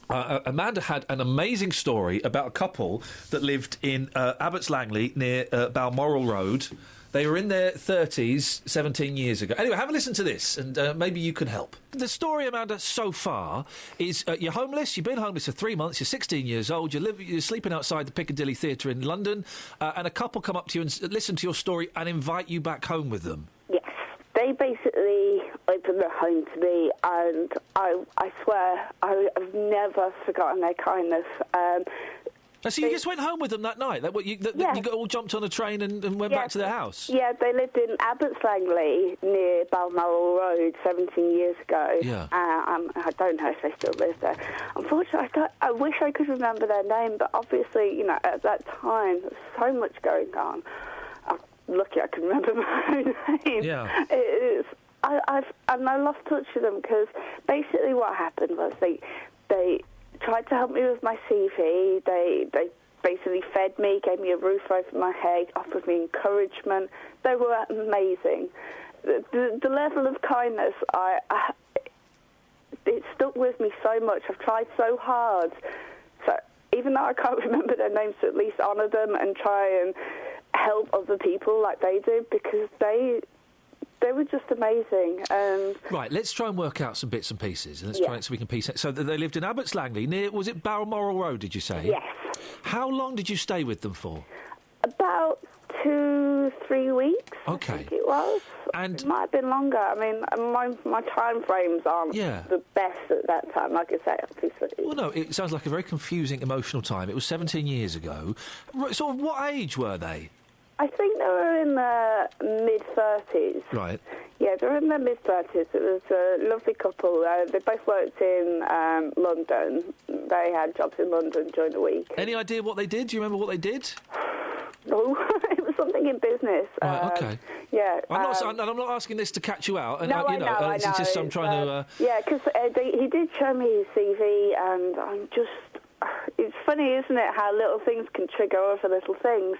Amanda had an amazing story about a couple that lived in Abbots Langley near Balmoral Road. They were in their 30s 17 years ago. Anyway, have a listen to this, and maybe you can help. The story, Amanda, so far is you're homeless, you've been homeless for 3 months, you're 16 years old, you're sleeping outside the Piccadilly Theatre in London, and a couple come up to you and listen to your story and invite you back home with them. Yes. They basically opened their home to me, and I swear I've never forgotten their kindness. So you just went home with them that night? You all jumped on a train and went back to their house? Yeah, they lived in Abbots Langley near Balmoral Road 17 years ago. Yeah. I don't know if they still live there. Unfortunately, I wish I could remember their name, but obviously, at that time, there was so much going on. I'm lucky I can remember my own name. Yeah. I lost touch with them because basically what happened was they tried to help me with my CV. They basically fed me, gave me a roof over my head, offered me encouragement. They were amazing. The level of kindness, it stuck with me so much. I've tried so hard. So even though I can't remember their names, to at least honour them and try and help other people like they do, because they were just amazing. Right, let's try and work out some bits and pieces. Let's try it so we can piece it. So they lived in Abbots Langley, near, was it Balmoral Road, did you say? Yes. How long did you stay with them for? About 2-3 weeks, okay. I think it was. And it might have been longer. I mean, my time frames aren't the best at that time, like I say, obviously. Well, no, it sounds like a very confusing, emotional time. It was 17 years ago. Sort of what age were they? I think they were in their mid-30s. Right. Yeah, they were in their mid-30s. It was a lovely couple. They both worked in London. They had jobs in London during the week. Any idea what they did? Do you remember what they did? No, it was something in business. Right, OK. Yeah. I'm not asking this to catch you out. And, no, I know. It's just I'm trying to... Yeah, because he did show me his CV, and I'm just... It's funny, isn't it, how little things can trigger other little things.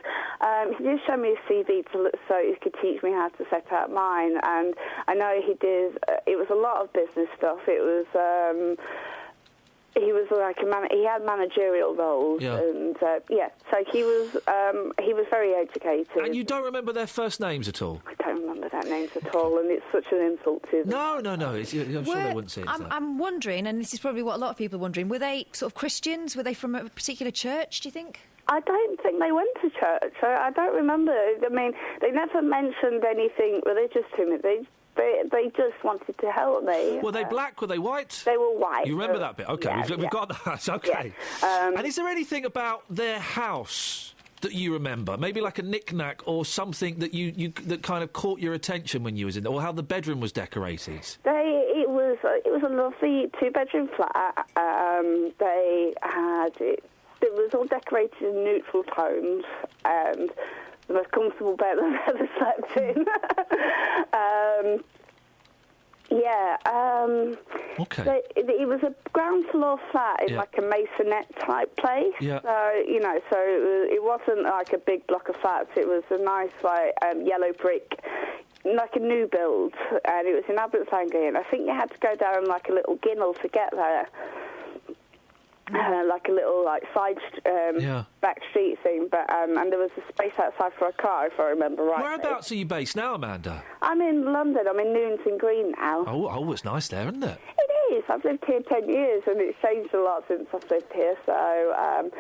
He did show me his CV so he could teach me how to set out mine, and I know he did. It was a lot of business stuff. It was. He was like he had managerial roles, and so he was very educated. And you don't remember their first names at all? I don't remember their names at all, and it's such an insult to them. No. I'm sure they wouldn't say it. I'm wondering, and this is probably what a lot of people are wondering, were they sort of Christians? Were they from a particular church, do you think? I don't think they went to church. I don't remember. I mean, they never mentioned anything religious to me. They just wanted to help me. Were they black? Were they white? They were white. You remember that bit? OK, yeah, we've got that. OK. Yeah. And is there anything about their house that you remember? Maybe like a knick-knack or something that that kind of caught your attention when you was in there, or how the bedroom was decorated? It was it was a lovely 2-bedroom flat. It was all decorated in neutral tones, and the most comfortable bed I've ever slept in. Okay. It was a ground floor flat in like a masonette type place. Yeah. So it wasn't like a big block of flats. It was a nice yellow brick, like a new build, and it was in Abbotsford. And I think you had to go down like a little ginnel to get there. Like a little side back street thing, but and there was a space outside for a car, if I remember right. Whereabouts are you based now, Amanda? I'm in London. I'm in Newington Green now. Oh, it's nice there, isn't it? It is. I've lived here 10 years, and it's changed a lot since I've lived here. So,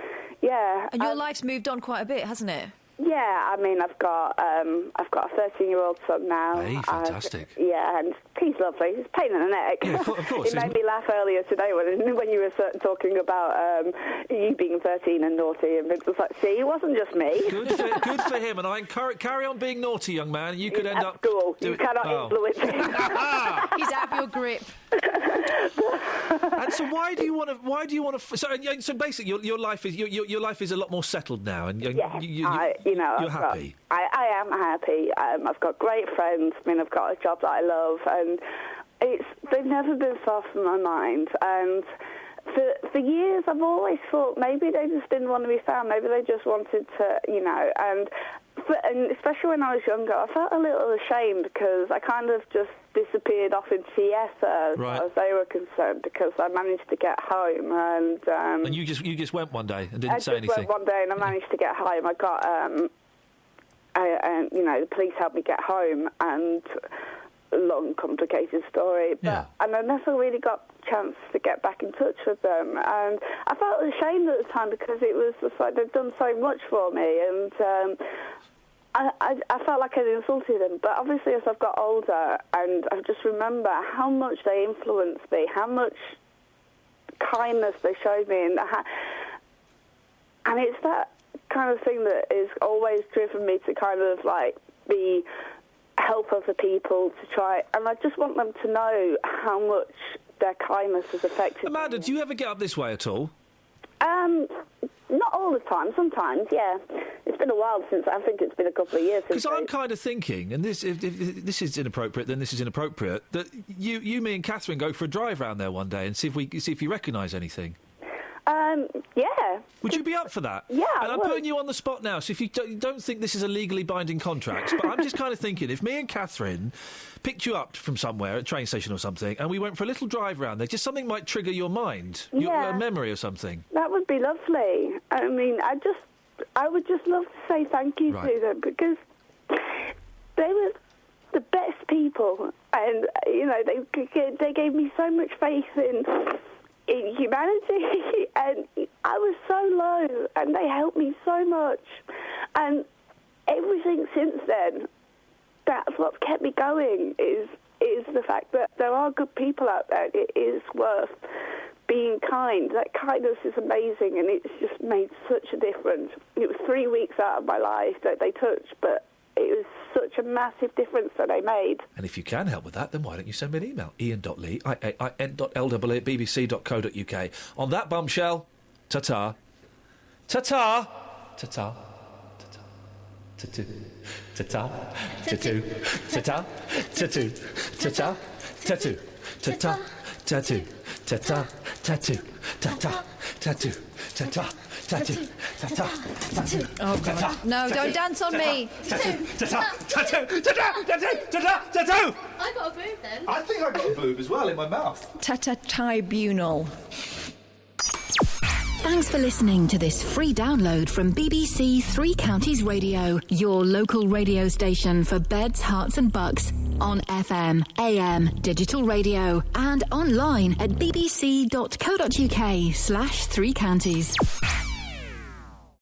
yeah. And your life's moved on quite a bit, hasn't it? Yeah, I mean, I've got a 13-year-old son now. Hey, fantastic. And he's lovely. He's a pain in the neck. Yeah, of course. It made me laugh earlier today when you were talking about you being 13 and naughty, and it was like, see, it wasn't just me. Good for him, and I encourage carry on being naughty, young man. You could end up school. You cannot influence him. He's out of your grip. And so, why do you want to? So basically, your life is a lot more settled now, and you're happy. I am happy. I've got great friends. I mean, I've got a job that I love, and they've never been far from my mind. And for years, I've always thought maybe they just didn't want to be found. Maybe they just wanted to, and especially when I was younger, I felt a little ashamed because I kind of just disappeared off into theatre as far as they were concerned, because I managed to get home, and you just went one day and didn't say anything. I just went one day and I managed to get home. I got the police helped me get home, and a long, complicated story. But and I never really got a chance to get back in touch with them, and I felt ashamed at the time because it was just like they'd done so much for me, and I felt like I'd insulted them. But obviously, as I've got older, and I just remember how much they influenced me, how much kindness they showed me, and it's that kind of thing that has always driven me to kind of be help other people to try, and I just want them to know how much their kindness has affected Amanda, me. do you ever get up this way at all? Not all the time. Sometimes, yeah. It's been a while since. I think it's been a couple of years since. Because I'm kind of thinking, and if this is inappropriate, then this is inappropriate. That you, me, and Catherine go for a drive round there one day and see if you recognise anything. Yeah. Would you be up for that? Yeah, And I'm putting you on the spot now, so if you don't think this is a legally binding contract, but I'm just kind of thinking, if me and Catherine picked you up from somewhere, a train station or something, and we went for a little drive round there, just something might trigger your mind, your memory or something. That would be lovely. I mean, I would just love to say thank you to them, because they were the best people, and they gave me so much faith in humanity, and I was so low, and they helped me so much, and everything since then, that's what's kept me going, is the fact that there are good people out there. It is worth being kind. That kindness is amazing, and it's just made such a difference. It was 3 weeks out of my life that they touched, but it was such a massive difference that they made. And if you can help with that, then why don't you send me an email? iain.lee, iain.lle at bbc.co.uk. On that bombshell, ta-ta. Ta-ta. Ta-ta. Ta-ta. Ta-ta. Ta-ta. Ta-ta. Ta-ta. Ta-ta. Ta-ta. Ta-ta. Ta-ta. Ta-ta. Ta-ta. Ta-ta. Ta-ta. Ta-ta. Tattoo, tattoo, tattoo. Oh, God. No, don't dance on me. Tattoo, tattoo, tattoo, tattoo, tattoo. I got a boob then. I think I got a boob as well in my mouth. Tata Tribunal. Thanks for listening to this free download from BBC Three Counties Radio, your local radio station for beds, hearts and bucks, on FM, AM, digital radio, and online at bbc.co.uk/3counties.